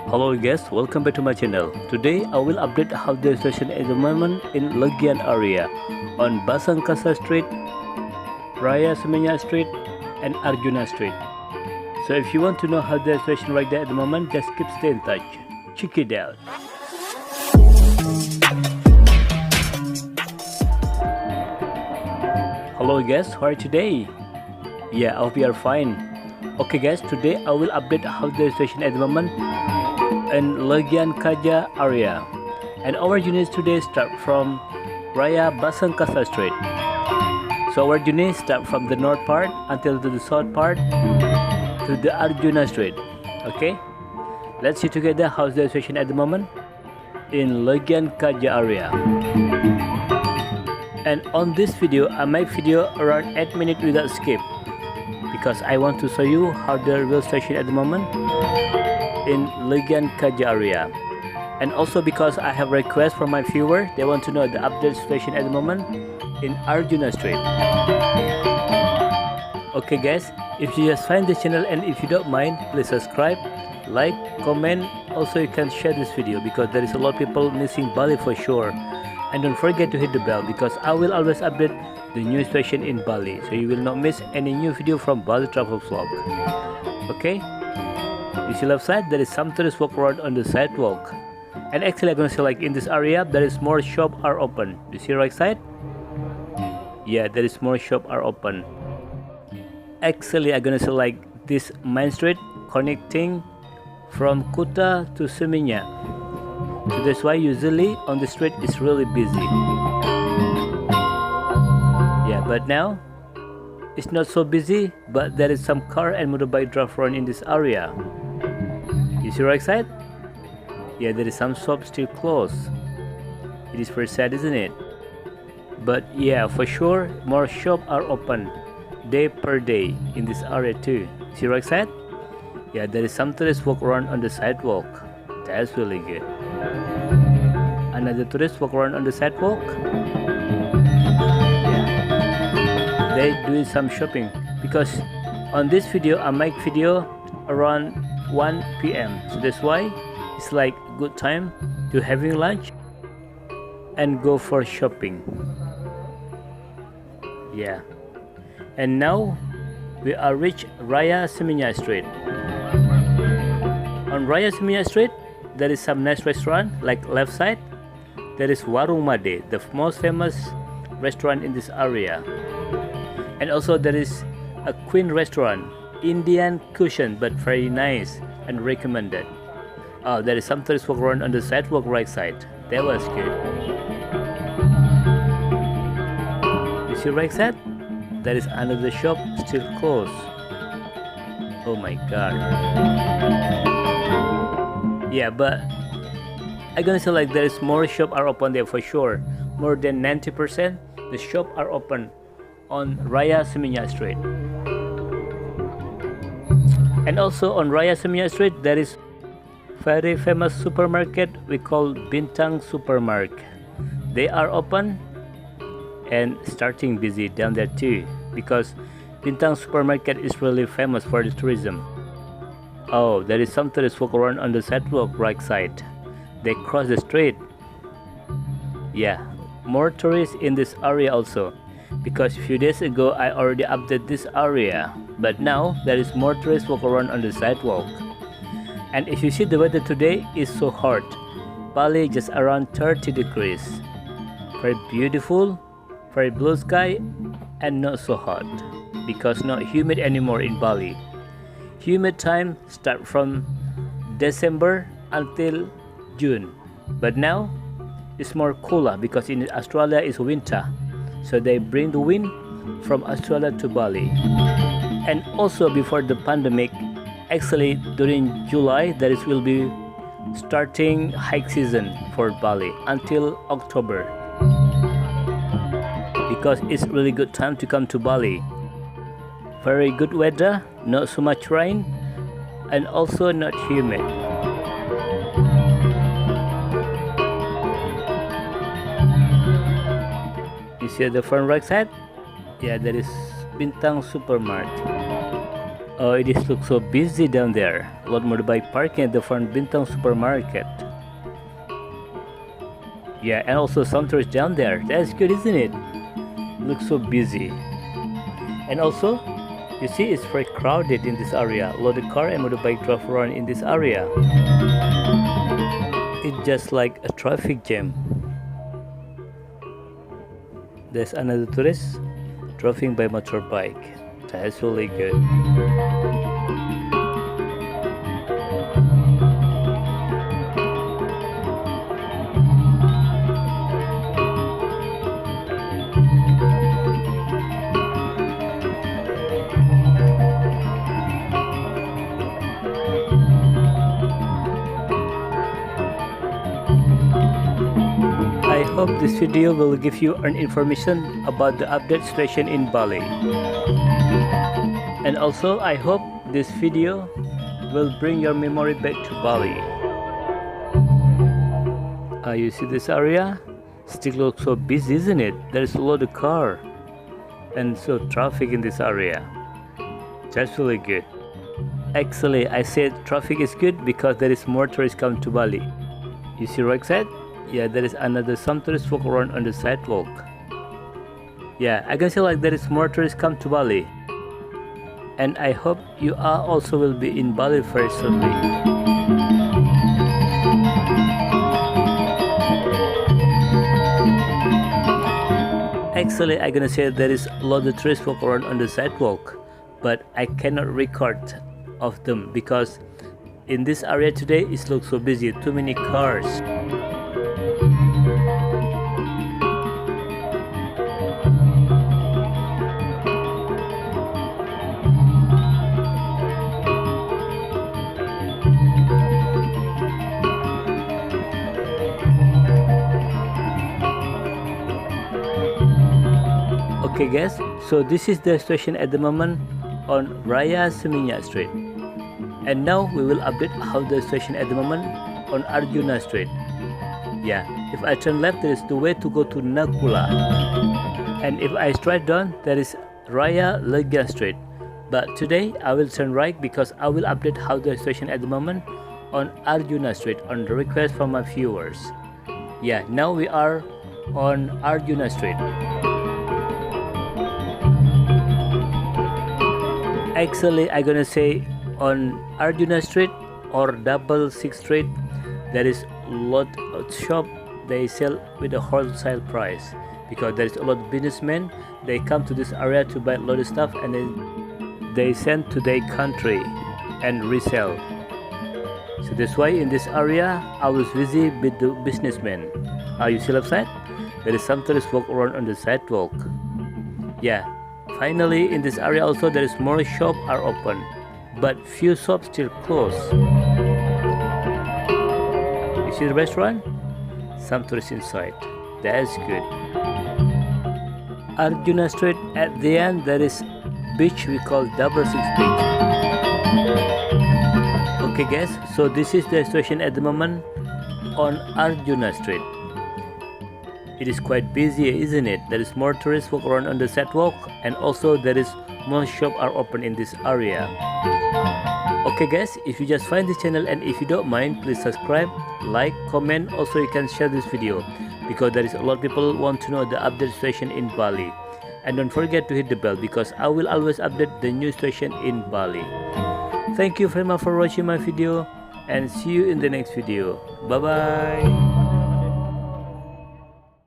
Hello guys, welcome back to my channel. Today I will update how the situation at the moment in Legian area on Basangkasa Street, Raya Seminyak Street and Arjuna Street. So if you want to know how the situation right there at the moment, just keep stay in touch. Check it out. Hello guys, how are you today? Yeah, I hope you are fine. Okay guys, today I will update how the situation at the moment in Legian Kaja area, and our units today start from Raya Basangkasa Street. So our units start from the north part until to the south part to the Arjuna Street. Okay, let's see together how's the situation at the moment in Legian Kaja area. And on this video I make video around 8 minutes without skip, because I want to show you how the real situation at the moment in Legian Kaja area, and also because I have requests from my viewer. They want to know the update situation at the moment in Arjuna Street. Okay guys, if you just find this channel and if you don't mind, please subscribe, like, comment. Also you can share this video because there is a lot of people missing Bali for sure. And don't forget to hit the bell because I will always update the new situation in Bali, so you will not miss any new video from Bali travel vlog. Okay, you see left side, there is some tourists walk around on the sidewalk, and actually I'm gonna say like in this area there is more shop are open. You see right side? Yeah, there is more shop are open. Actually I'm gonna say like this main street connecting from Kuta to Seminyak. So that's why usually on the street it's really busy. Yeah, but now it's not so busy, but there is some car and motorbike drive around in this area. You see right side? Yeah, there is some shops still closed. It is very sad, isn't it? But yeah, for sure more shops are open day per day in this area too. See right side? Yeah, there is some tourists walk around on the sidewalk. That's really good. Another tourist walk around on the sidewalk. Yeah. They do some shopping because on this video I make video around 1 p.m. so that's why it's like good time to having lunch and go for shopping. Yeah, and now we are reach Raya Seminyak Street. On Raya Seminyak Street there is some nice restaurant, like left side there is Warung Made, the most famous restaurant in this area. And also there is a Queen restaurant, Indian cuisine, but very nice and recommended. Oh, there is some tourists walk around on the sidewalk right side. That was good. You see right side? There is another shop still closed. Oh my god. Yeah, but I'm gonna say like there is more shop are open there for sure. More than 90% the shop are open on Raya Seminyak Street. And also on Raya Seminyak Street there is very famous supermarket we call Bintang Supermarket. They are open and starting busy down there too, because Bintang Supermarket is really famous for the tourism. Oh, there is some tourists walk around on the sidewalk right side. They cross the street. Yeah, more tourists in this area also, because a few days ago I already updated this area, but now there is more tourists walk around on the sidewalk. And if you see the weather today is so hot. Bali just around 30 degrees. Very beautiful, very blue sky, and not so hot because not humid anymore in Bali. Humid time start from December until June, but now it's more cooler because in Australia is winter, so they bring the wind from Australia to Bali. And also before the pandemic, actually during July there will be starting hike season for Bali until October, because it's really good time to come to Bali. Very good weather, not so much rain, and also not humid. You see the front right side? Yeah, there is Bintang Supermarket. Oh, it is looks so busy down there. A lot motorbike parking at the front Bintang supermarket. Yeah, and also some tourists down there. That's good, isn't it? Looks so busy. And also, you see it's very crowded in this area. A lot of car and motorbike drive around in this area. It's just like a traffic jam. There's another tourist driving by motorbike. That's really good. I hope this video will give you an information about the update situation in Bali. And also I hope this video will bring your memory back to Bali. You see this area? Still looks so busy, isn't it? There's a lot of car and so traffic in this area. That's really good. Actually, I said traffic is good because there is more tourists come to Bali. You see right side? Yeah, there is another some tourists walk around on the sidewalk. Yeah, I can see like there is more tourists come to Bali. And I hope you are also will be in Bali very soonly. Actually, I'm gonna say there is a lot of tourists walk around on the sidewalk, but I cannot record of them because in this area today it looks so busy, too many cars. Okay guys, so this is the situation at the moment on Raya Seminyak Street. And now we will update how the situation at the moment on Arjuna Street. Yeah, if I turn left there is the way to go to Nakula. And if I straight down there is Raya Legian Street. But today I will turn right because I will update how the situation at the moment on Arjuna Street on the request from my viewers. Yeah, now we are on Arjuna Street. Actually, I'm gonna say on Arjuna Street or 66 Street, there is a lot of shop they sell with a wholesale price because there is a lot of businessmen. They come to this area to buy a lot of stuff and then they send to their country and resell. So that's why in this area I was busy with the businessmen. You see left side? There is some tourists walk around on the sidewalk. Yeah. Finally, in this area also there is more shops are open, but few shops still closed. You see the restaurant? Some tourists inside. That's good. Arjuna Street at the end there is beach we call 66 Beach. Okay guys, so this is the situation at the moment on Arjuna Street. It is quite busy, isn't it? There is more tourists walk around on the sidewalk and also there is more shops are open in this area. Okay guys, if you just find this channel and if you don't mind, please subscribe, like, comment. Also you can share this video because there is a lot of people want to know the update situation in Bali. And don't forget to hit the bell because I will always update the new situation in Bali. Thank you very much for watching my video and see you in the next video. Bye bye.